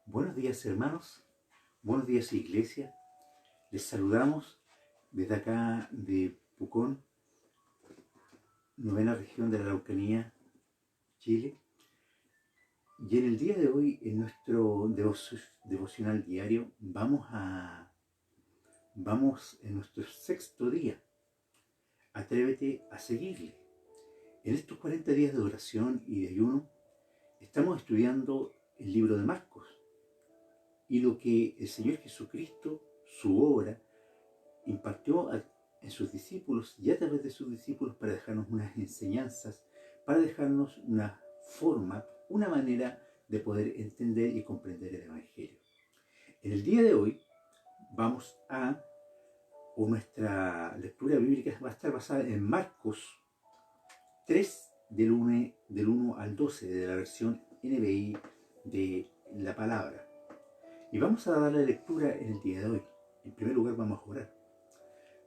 Buenos días, hermanos, buenos días, iglesia. Les saludamos desde acá de Pucón, novena región de la Araucanía, Chile. Y en el día de hoy, en nuestro devocional diario, vamos en nuestro sexto día. Atrévete a seguirle. En estos 40 días de oración y de ayuno, estamos estudiando el libro de Marcos y lo que el Señor Jesucristo, su obra, impartió en sus discípulos y a través de sus discípulos para dejarnos unas enseñanzas, para dejarnos una forma, una manera de poder entender y comprender el Evangelio. En el día de hoy nuestra lectura bíblica va a estar basada en Marcos 3 del 1 al 12 de la versión NBI de la palabra. Y vamos a darle lectura en el día de hoy. En primer lugar vamos a orar.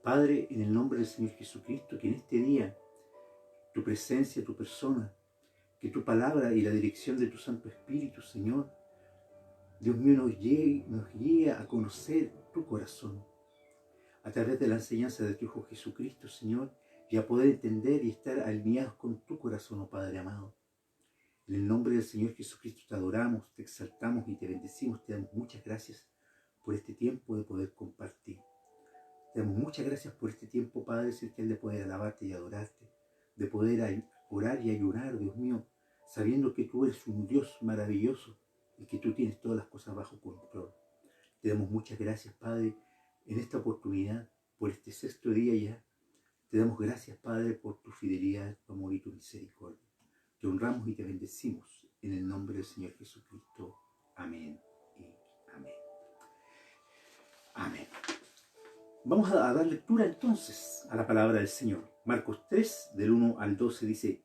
Padre, en el nombre del Señor Jesucristo, que en este día tu presencia, tu persona, que tu palabra y la dirección de tu Santo Espíritu, Señor, Dios mío, nos guíe a conocer tu corazón a través de la enseñanza de tu Hijo Jesucristo, Señor, y a poder entender y estar alineados con tu corazón, oh Padre amado. En el nombre del Señor Jesucristo te adoramos, te exaltamos y te bendecimos. Te damos muchas gracias por este tiempo de poder compartir. Te damos muchas gracias por este tiempo, Padre Celestial, de poder alabarte y adorarte, de poder orar y ayunar, Dios mío, sabiendo que tú eres un Dios maravilloso y que tú tienes todas las cosas bajo control. Te damos muchas gracias, Padre, en esta oportunidad, por este sexto día ya. Te damos gracias, Padre, por tu fidelidad, tu amor y tu misericordia. Te honramos y te bendecimos en el nombre del Señor Jesucristo. Amén y amén. Amén. Vamos a dar lectura entonces a la palabra del Señor. Marcos 3, del 1 al 12 dice: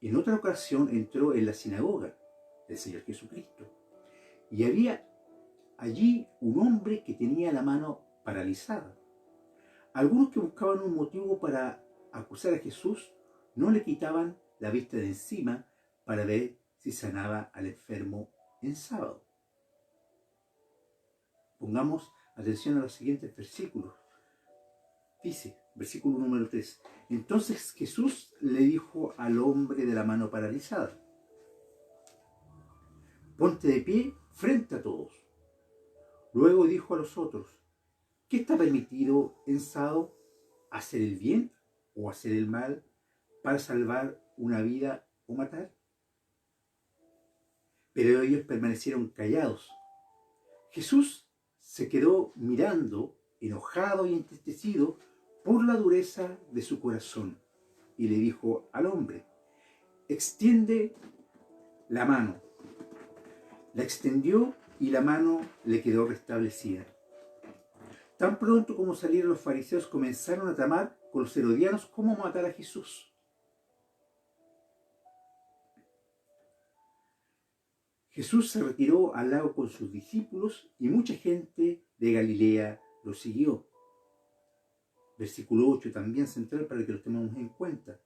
en otra ocasión entró en la sinagoga del Señor Jesucristo, y había allí un hombre que tenía la mano paralizada. Algunos que buscaban un motivo para acusar a Jesús no le quitaban la vista de encima para ver si sanaba al enfermo en sábado. Pongamos atención a los siguientes versículos. Dice, versículo número 3: entonces Jesús le dijo al hombre de la mano paralizada: ponte de pie frente a todos. Luego dijo a los otros: ¿qué está permitido en sábado? ¿Hacer el bien o hacer el mal para salvar una vida o matar? Pero ellos permanecieron callados. Jesús se quedó mirando, enojado y entristecido por la dureza de su corazón, y le dijo al hombre: extiende la mano. La extendió y la mano le quedó restablecida. Tan pronto como salieron los fariseos, comenzaron a tramar con los herodianos cómo matar a Jesús. Jesús se retiró al lago con sus discípulos y mucha gente de Galilea lo siguió. Versículo 8 también central para que lo tengamos en cuenta.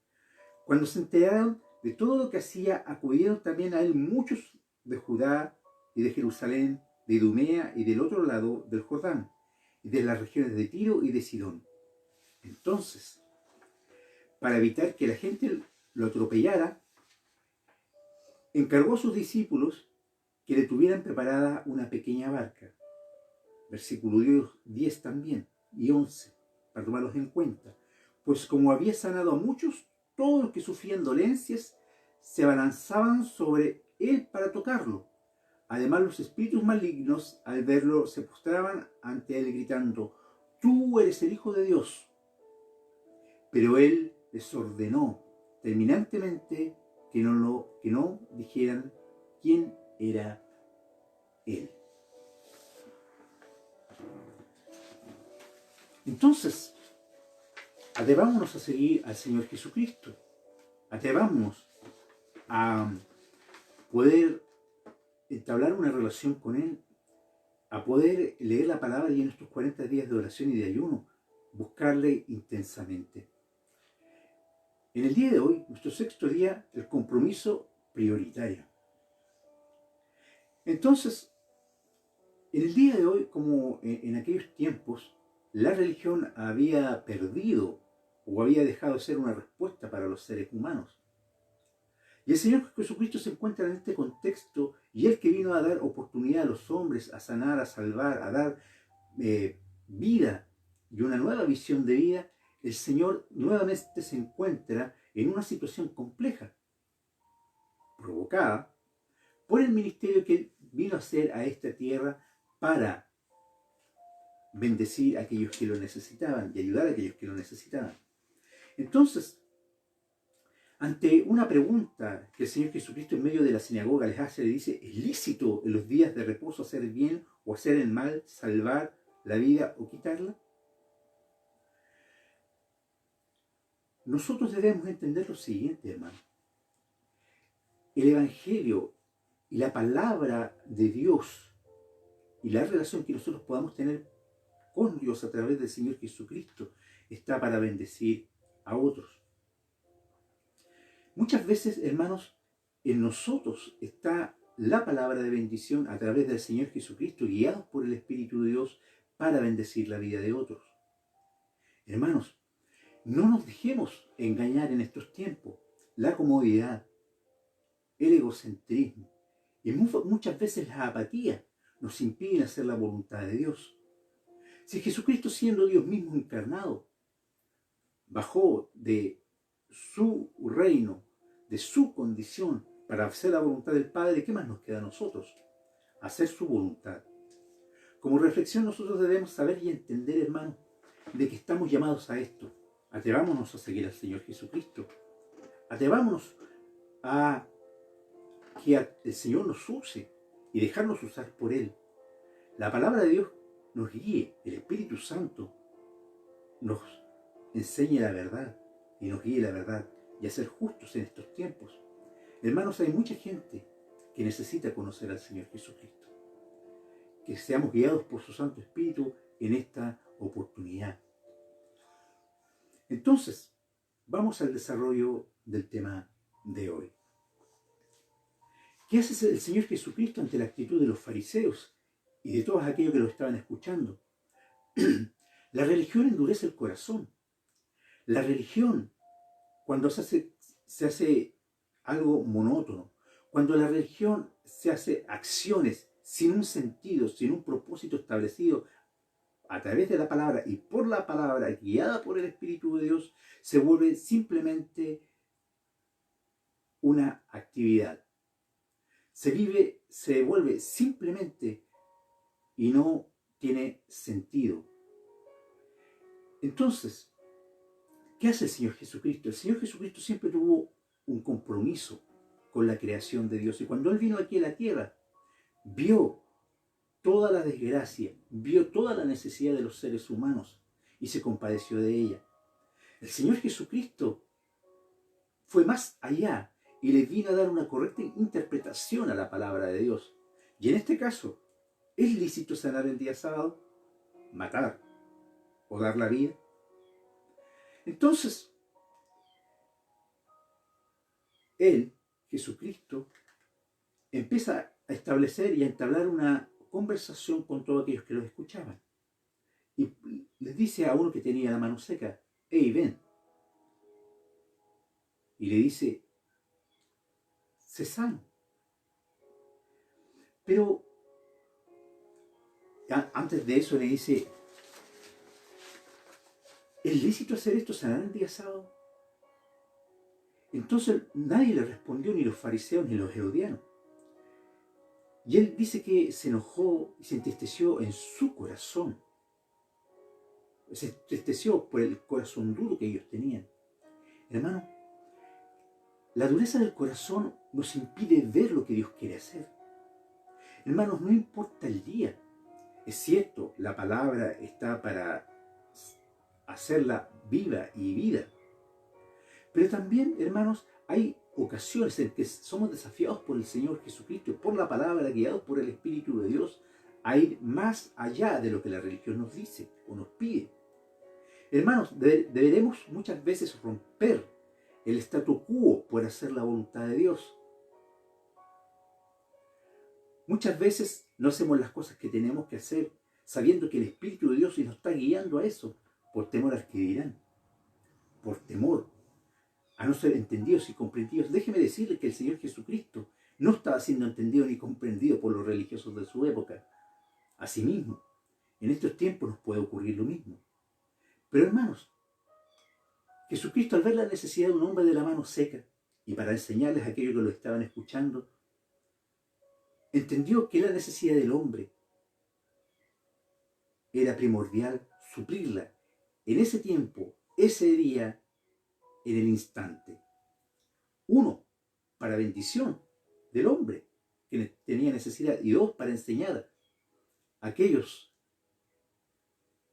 Cuando se enteraron de todo lo que hacía, acudieron también a él muchos de Judá y de Jerusalén, de Idumea y del otro lado del Jordán, y de las regiones de Tiro y de Sidón. Entonces, para evitar que la gente lo atropellara, encargó a sus discípulos que le tuvieran preparada una pequeña barca. Versículo 10 también y 11, para tomarlos en cuenta. Pues como había sanado a muchos, todos los que sufrían dolencias se abalanzaban sobre él para tocarlo. Además, los espíritus malignos, al verlo, se postraban ante él gritando: tú eres el Hijo de Dios. Pero él les ordenó terminantemente que no dijeran quién era él. Entonces, atrevámonos a seguir al Señor Jesucristo. Atrevámonos a poder entablar una relación con Él, a poder leer la palabra y en estos 40 días de oración y de ayuno, buscarle intensamente. En el día de hoy, nuestro sexto día, el compromiso prioritario. Entonces, En el día de hoy, como en aquellos tiempos, la religión había perdido o había dejado de ser una respuesta para los seres humanos. Y el Señor Jesucristo se encuentra en este contexto, y Él que vino a dar oportunidad a los hombres, a sanar, a salvar, a dar vida y una nueva visión de vida, el Señor nuevamente se encuentra en una situación compleja, provocada por el ministerio que Él vino a hacer a esta tierra para bendecir a aquellos que lo necesitaban y ayudar a aquellos que lo necesitaban. Entonces, ante una pregunta que el Señor Jesucristo en medio de la sinagoga les hace, le dice: ¿es lícito en los días de reposo hacer el bien o hacer el mal, salvar la vida o quitarla? Nosotros debemos entender lo siguiente, hermano. El Evangelio y la palabra de Dios y la relación que nosotros podamos tener con Dios a través del Señor Jesucristo está para bendecir a otros. Muchas veces, hermanos, en nosotros está la palabra de bendición a través del Señor Jesucristo, guiados por el Espíritu de Dios para bendecir la vida de otros. Hermanos, no nos dejemos engañar en estos tiempos. La comodidad, el egocentrismo y muchas veces la apatía nos impiden hacer la voluntad de Dios. Si Jesucristo, siendo Dios mismo encarnado, bajó de su reino, de su condición, para hacer la voluntad del Padre, ¿qué más nos queda a nosotros? Hacer su voluntad. Como reflexión, nosotros debemos saber y entender, hermanos, de que estamos llamados a esto. Atrevámonos a seguir al Señor Jesucristo. Atrevámonos a que el Señor nos use y dejarnos usar por Él. La palabra de Dios nos guíe, el Espíritu Santo nos enseñe la verdad y nos guíe la verdad y a ser justos en estos tiempos. Hermanos, hay mucha gente que necesita conocer al Señor Jesucristo. Que seamos guiados por su Santo Espíritu en esta oportunidad. Entonces, vamos al desarrollo del tema de hoy. ¿Qué hace el Señor Jesucristo ante la actitud de los fariseos y de todos aquellos que lo estaban escuchando? La religión endurece el corazón. La religión, cuando se hace algo monótono, cuando la religión se hace acciones sin un sentido, sin un propósito establecido a través de la palabra y por la palabra, guiada por el Espíritu de Dios, se vuelve simplemente una actividad. Se vuelve simplemente y no tiene sentido. Entonces, ¿qué hace el Señor Jesucristo? El Señor Jesucristo siempre tuvo un compromiso con la creación de Dios. Y cuando Él vino aquí a la tierra, vio toda la desgracia, vio toda la necesidad de los seres humanos y se compadeció de ella. El Señor Jesucristo fue más allá y le vino a dar una correcta interpretación a la palabra de Dios. Y en este caso, ¿es lícito sanar el día sábado? ¿Matar? ¿O dar la vida? Entonces, Él, Jesucristo, empieza a establecer y a entablar una conversación con todos aquellos que los escuchaban. Y les dice a uno que tenía la mano seca: hey, ven. Y le dice: sé sano. Pero antes de eso le dice: ¿es lícito hacer esto, sanar el día sábado? Entonces nadie le respondió, ni los fariseos ni los herodianos. Y él dice que se enojó y se entristeció en su corazón. Se entristeció por el corazón duro que ellos tenían. Hermano, la dureza del corazón nos impide ver lo que Dios quiere hacer. Hermanos, no importa el día. Es cierto, la palabra está para hacerla viva y vida. Pero también, hermanos, hay ocasiones en que somos desafiados por el Señor Jesucristo, por la palabra, guiados por el Espíritu de Dios, a ir más allá de lo que la religión nos dice o nos pide. Hermanos, deberemos muchas veces romper el statu quo por hacer la voluntad de Dios. Muchas veces no hacemos las cosas que tenemos que hacer sabiendo que el Espíritu de Dios nos está guiando a eso, por temor al que dirán, por temor a no ser entendidos y comprendidos. Déjeme decirle que el Señor Jesucristo no estaba siendo entendido ni comprendido por los religiosos de su época. Asimismo, en estos tiempos nos puede ocurrir lo mismo. Pero hermanos, Jesucristo, al ver la necesidad de un hombre de la mano seca y para enseñarles a aquellos que lo estaban escuchando, entendió que la necesidad del hombre era primordial suplirla en ese tiempo, ese día, en el instante. Uno, para bendición del hombre que tenía necesidad, y dos, para enseñar a aquellos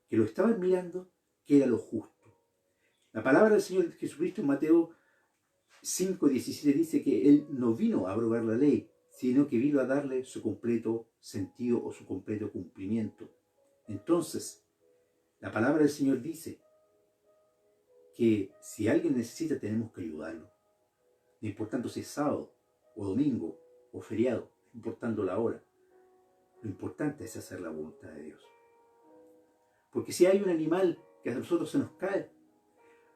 que lo estaban mirando que era lo justo. La palabra del Señor Jesucristo en Mateo 5:17 dice que Él no vino a abrogar la ley, sino que vino a darle su completo sentido o su completo cumplimiento. Entonces, la palabra del Señor dice que si alguien necesita, tenemos que ayudarlo. No importando si es sábado o domingo o feriado, no importando la hora. Lo importante es hacer la voluntad de Dios. Porque si hay un animal que a nosotros se nos cae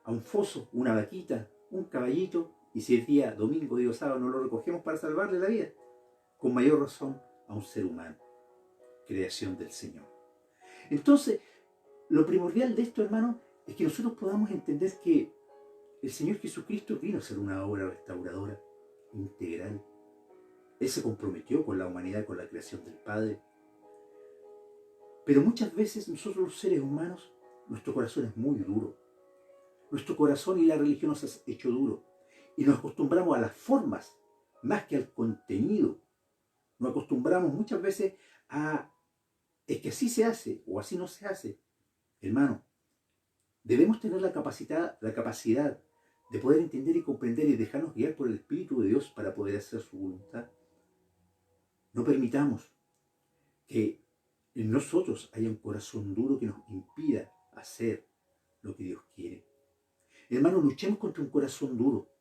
a un foso, una vaquita, un caballito, y si el día domingo, día sábado no lo recogemos para salvarle la vida, con mayor razón a un ser humano, creación del Señor. Entonces, lo primordial de esto, hermano, es que nosotros podamos entender que el Señor Jesucristo vino a ser una obra restauradora, integral. Él se comprometió con la humanidad, con la creación del Padre. Pero muchas veces nosotros los seres humanos, nuestro corazón es muy duro. Nuestro corazón y la religión nos ha hecho duro. Y nos acostumbramos a las formas más que al contenido. Nos acostumbramos muchas veces a, es que así se hace o así no se hace. Hermano, debemos tener la capacidad de poder entender y comprender y dejarnos guiar por el Espíritu de Dios para poder hacer su voluntad. No permitamos que en nosotros haya un corazón duro que nos impida hacer lo que Dios quiere. Hermanos, luchemos contra un corazón duro.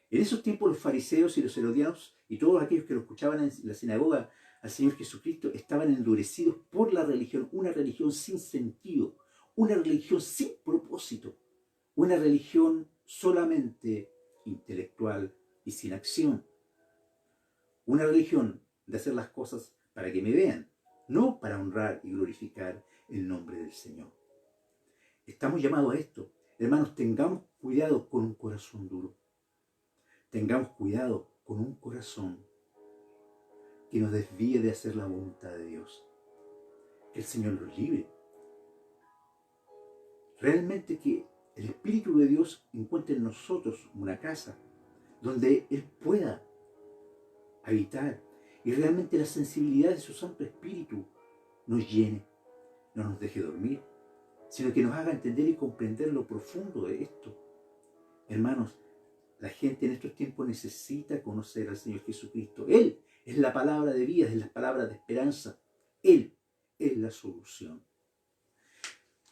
En esos tiempos los fariseos y los herodianos y todos aquellos que lo escuchaban en la sinagoga al Señor Jesucristo estaban endurecidos por la religión, una religión sin sentido, una religión sin propósito, una religión solamente intelectual y sin acción. Una religión de hacer las cosas para que me vean, no para honrar y glorificar el nombre del Señor. Estamos llamados a esto. Hermanos, tengamos cuidado con un corazón duro. Tengamos cuidado con un corazón que nos desvíe de hacer la voluntad de Dios. Que el Señor nos libre. Realmente que el Espíritu de Dios encuentre en nosotros una casa donde Él pueda habitar y realmente la sensibilidad de su Santo Espíritu nos llene, no nos deje dormir, sino que nos haga entender y comprender lo profundo de esto. Hermanos, la gente en estos tiempos necesita conocer al Señor Jesucristo. Él es la palabra de vida, es la palabra de esperanza. Él es la solución.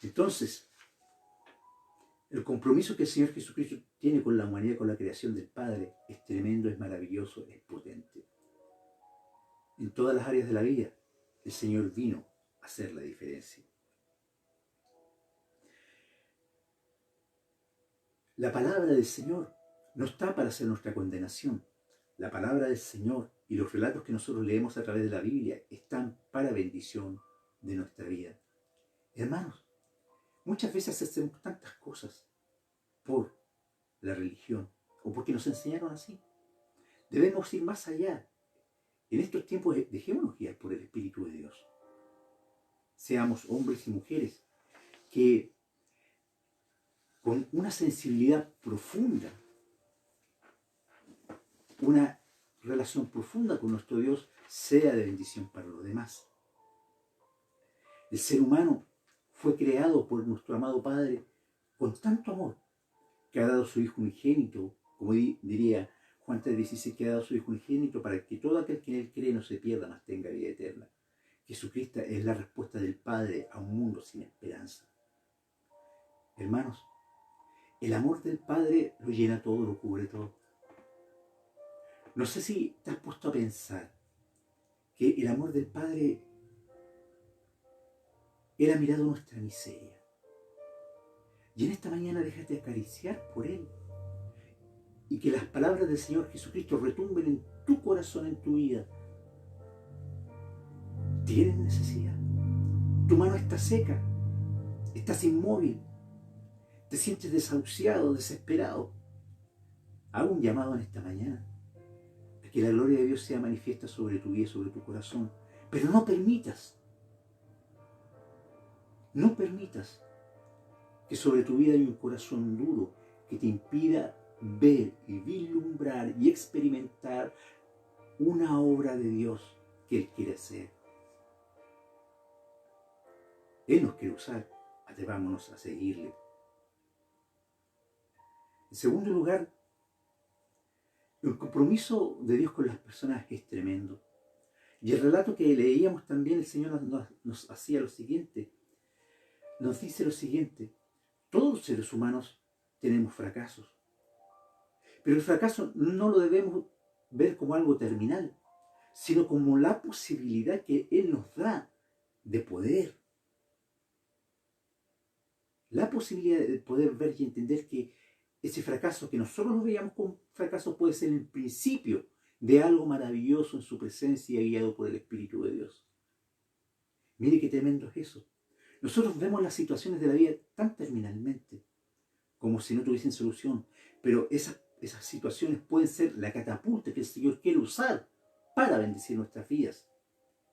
Entonces, el compromiso que el Señor Jesucristo tiene con la humanidad, con la creación del Padre, es tremendo, es maravilloso, es potente. En todas las áreas de la vida, el Señor vino a hacer la diferencia. La palabra del Señor no está para hacer nuestra condenación. La palabra del Señor y los relatos que nosotros leemos a través de la Biblia están para bendición de nuestra vida. Hermanos, muchas veces hacemos tantas cosas por la religión o porque nos enseñaron así. Debemos ir más allá. En estos tiempos dejémonos guiar por el Espíritu de Dios. Seamos hombres y mujeres que con una sensibilidad profunda, una relación profunda con nuestro Dios, sea de bendición para los demás. El ser humano fue creado por nuestro amado Padre con tanto amor que ha dado su Hijo unigénito, como diría Juan 3:16, que ha dado su Hijo unigénito para que todo aquel que en Él cree no se pierda, mas tenga vida eterna. Jesucristo es la respuesta del Padre a un mundo sin esperanza. Hermanos, el amor del Padre lo llena todo, lo cubre todo. No sé si te has puesto a pensar que el amor del Padre, Él ha mirado nuestra miseria. Y en esta mañana déjate acariciar por Él. Y que las palabras del Señor Jesucristo retumben en tu corazón, en tu vida. ¿Tienes necesidad? Tu mano está seca. Estás inmóvil. Te sientes desahuciado, desesperado. Hago un llamado en esta mañana a que la gloria de Dios sea manifiesta sobre tu vida, sobre tu corazón. Pero no permitas que sobre tu vida haya un corazón duro que te impida ver y vislumbrar y experimentar una obra de Dios que Él quiere hacer. Él nos quiere usar, atrevámonos a seguirle. En segundo lugar, el compromiso de Dios con las personas es tremendo. Y el relato que leíamos también, el Señor nos hacía lo siguiente. Nos dice lo siguiente: todos los seres humanos tenemos fracasos. Pero el fracaso no lo debemos ver como algo terminal, sino como la posibilidad que Él nos da de poder. La posibilidad de poder ver y entender que ese fracaso que nosotros lo veíamos como fracaso puede ser el principio de algo maravilloso en su presencia, guiado por el Espíritu de Dios. Mire qué tremendo es eso. Nosotros vemos las situaciones de la vida tan terminalmente, como si no tuviesen solución, pero esas situaciones pueden ser la catapulta que el Señor quiere usar para bendecir nuestras vidas.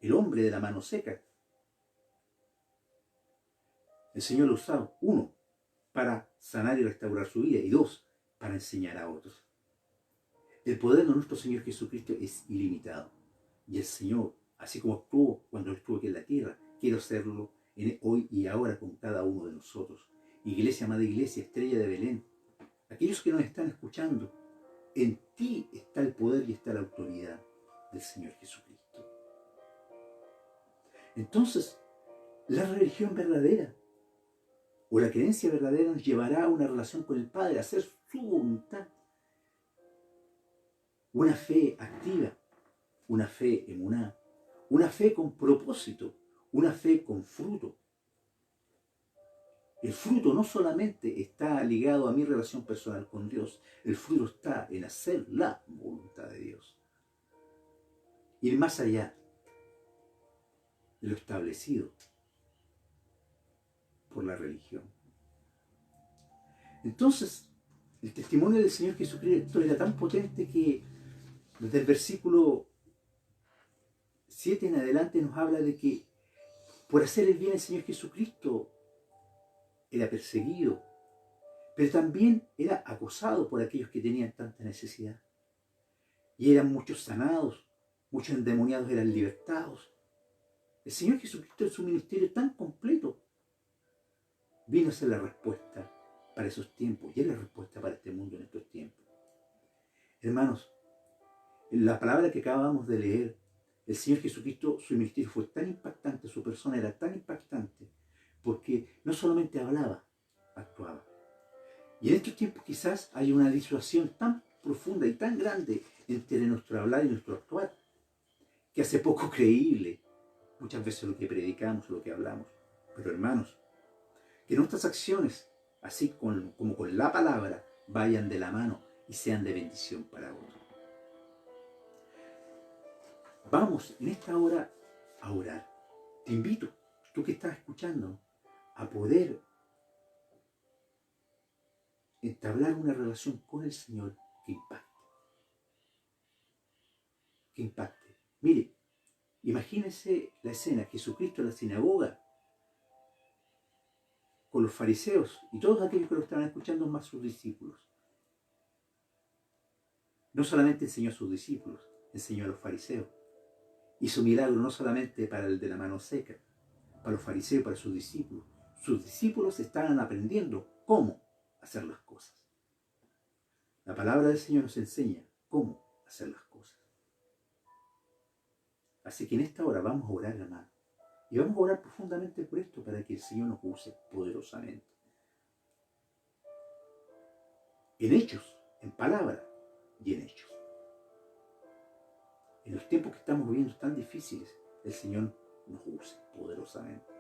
El hombre de la mano seca. El Señor lo ha usado, uno, para sanar y restaurar su vida, y dos, para enseñar a otros. El poder de nuestro Señor Jesucristo es ilimitado. Y el Señor, así como actuó cuando estuvo aquí en la tierra, quiere hacerlo hoy y ahora con cada uno de nosotros. Iglesia, amada iglesia, estrella de Belén, aquellos que nos están escuchando, en ti está el poder y está la autoridad del Señor Jesucristo. Entonces, la religión verdadera o la creencia verdadera nos llevará a una relación con el Padre, a hacer su voluntad. Una fe activa, una fe emuná, una fe con propósito, una fe con fruto. El fruto no solamente está ligado a mi relación personal con Dios, el fruto está en hacer la voluntad de Dios. Ir más allá de lo establecido por la religión. Entonces, el testimonio del Señor Jesucristo era tan potente que desde el versículo 7 en adelante nos habla de que por hacer el bien el Señor Jesucristo era perseguido, pero también era acosado por aquellos que tenían tanta necesidad. Y eran muchos sanados, muchos endemoniados eran libertados. El Señor Jesucristo en su ministerio tan completo vino a ser la respuesta para esos tiempos y es la respuesta para este mundo en estos tiempos. Hermanos, en la palabra que acabamos de leer, el Señor Jesucristo, su ministerio fue tan impactante, su persona era tan impactante, porque no solamente hablaba, actuaba. Y en estos tiempos quizás hay una disuasión tan profunda y tan grande entre nuestro hablar y nuestro actuar, que hace poco creíble muchas veces lo que predicamos, lo que hablamos. Pero hermanos, que nuestras acciones, así como con la palabra, vayan de la mano y sean de bendición para otros. Vamos en esta hora a orar. Te invito, tú que estás escuchando, a poder entablar una relación con el Señor que impacte. Que impacte. Mire, imagínense la escena, Jesucristo en la sinagoga, con los fariseos y todos aquellos que lo estaban escuchando, más sus discípulos. No solamente enseñó a sus discípulos, enseñó a los fariseos. Hizo milagro no solamente para el de la mano seca, para los fariseos, para sus discípulos. Sus discípulos estaban aprendiendo cómo hacer las cosas. La palabra del Señor nos enseña cómo hacer las cosas. Así que en esta hora vamos a orar, hermano. Y vamos a orar profundamente por esto para que el Señor nos use poderosamente. En hechos, en palabra y en hechos. en los tiempos que estamos viviendo tan difíciles, el Señor nos use poderosamente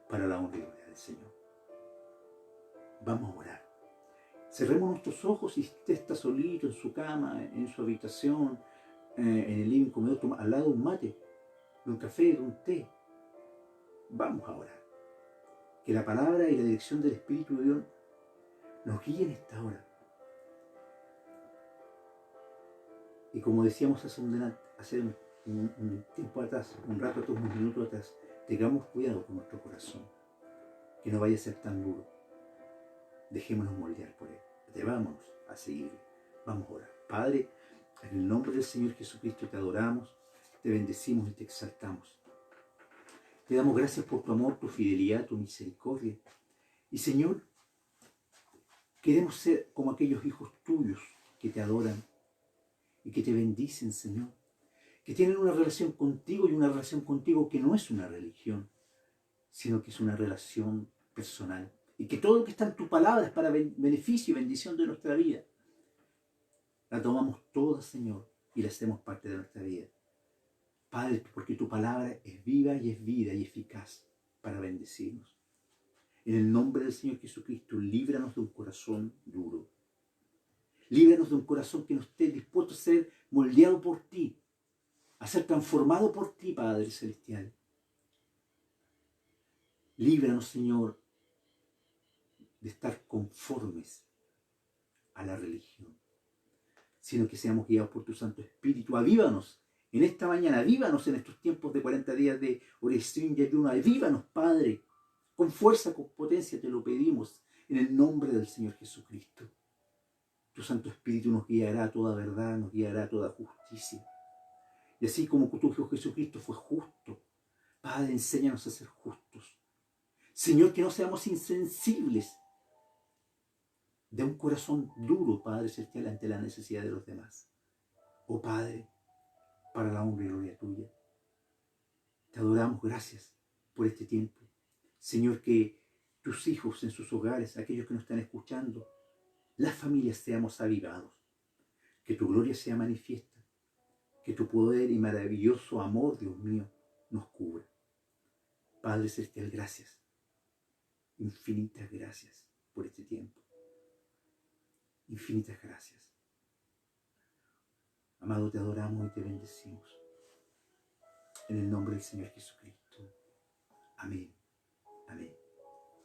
para la honra y gloria del Señor. Vamos a orar. Cerremos nuestros ojos y usted está solito en su cama, en su habitación, en el living comedor, al lado de un mate, de un café, de un té. Vamos a orar. Que la palabra y la dirección del Espíritu de Dios nos guíe en esta hora. Y como decíamos hace un tiempo atrás, un rato, unos minutos atrás, tengamos cuidado con nuestro corazón, que no vaya a ser tan duro. Dejémonos moldear por Él. Atrevámonos a seguirle. Vamos a orar. Padre, en el nombre del Señor Jesucristo te adoramos, te bendecimos y te exaltamos. Te damos gracias por tu amor, tu fidelidad, tu misericordia. Y Señor, queremos ser como aquellos hijos tuyos que te adoran y que te bendicen, Señor. Que tienen una relación contigo y una relación contigo que no es una religión, sino que es una relación personal. Y que todo lo que está en tu palabra es para beneficio y bendición de nuestra vida. La tomamos toda, Señor, y la hacemos parte de nuestra vida. Padre, porque tu palabra es viva y es vida y eficaz para bendecirnos. En el nombre del Señor Jesucristo, líbranos de un corazón duro. Líbranos de un corazón que no esté dispuesto a ser moldeado por ti, a ser transformado por ti, Padre Celestial. Líbranos, Señor, de estar conformes a la religión, sino que seamos guiados por tu Santo Espíritu. Avívanos en esta mañana, avívanos en estos tiempos de 40 días de oración y ayuno. Avívanos, Padre, con fuerza, con potencia te lo pedimos, en el nombre del Señor Jesucristo. Tu Santo Espíritu nos guiará a toda verdad, nos guiará a toda justicia. Y así como tu Hijo Jesucristo fue justo, Padre, enséñanos a ser justos. Señor, que no seamos insensibles de un corazón duro, Padre Celestial, ante la necesidad de los demás. Oh Padre, para la honra y gloria tuya, te adoramos, gracias por este tiempo. Señor, que tus hijos en sus hogares, aquellos que nos están escuchando, las familias seamos avivados, que tu gloria sea manifiesta, que tu poder y maravilloso amor, Dios mío, nos cubra. Padre Celestial, gracias, infinitas gracias por este tiempo. Infinitas gracias. Amado, te adoramos y te bendecimos. En el nombre del Señor Jesucristo. Amén, amén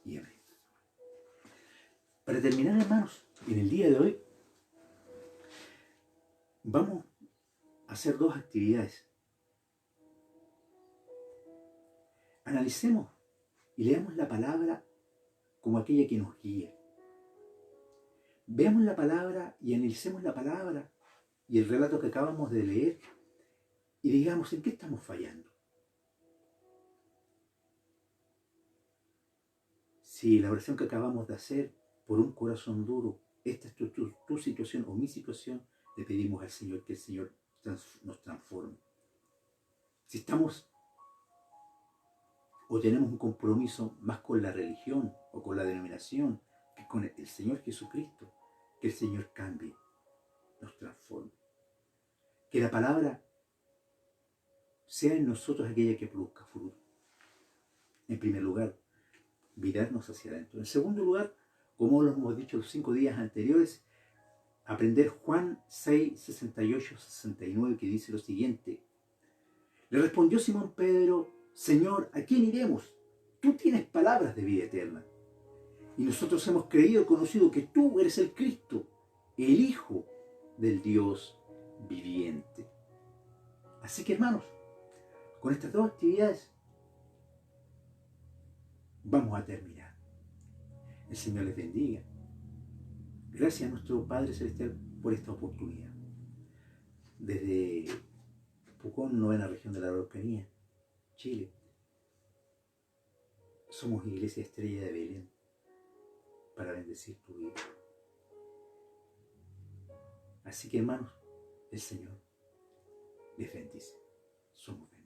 y amén. Para terminar, hermanos, en el día de hoy vamos a hacer dos actividades. Analicemos y leamos la palabra como aquella que nos guía. Veamos la palabra y analicemos la palabra y el relato que acabamos de leer y digamos en qué estamos fallando. Si la oración que acabamos de hacer por un corazón duro, esta es tu situación o mi situación, le pedimos al Señor que el Señor nos transforme. Si estamos o tenemos un compromiso más con la religión o con la denominación que con el Señor Jesucristo, que el Señor cambie, nos transforme. Que la palabra sea en nosotros aquella que produzca fruto. En primer lugar, virarnos hacia adentro. En segundo lugar, como lo hemos dicho los 5 días anteriores, aprender Juan 6, 68, 69, que dice lo siguiente. Le respondió Simón Pedro, Señor, ¿a quién iremos? Tú tienes palabras de vida eterna. Y nosotros hemos creído y conocido que tú eres el Cristo, el Hijo del Dios viviente. Así que, hermanos, con estas dos actividades vamos a terminar. El Señor les bendiga. Gracias a nuestro Padre Celestial por esta oportunidad. Desde Pucón, novena región de la Araucanía, Chile, somos Iglesia Estrella de Belén para bendecir tu vida. Así que, hermanos, el Señor les bendice. Somos benditos.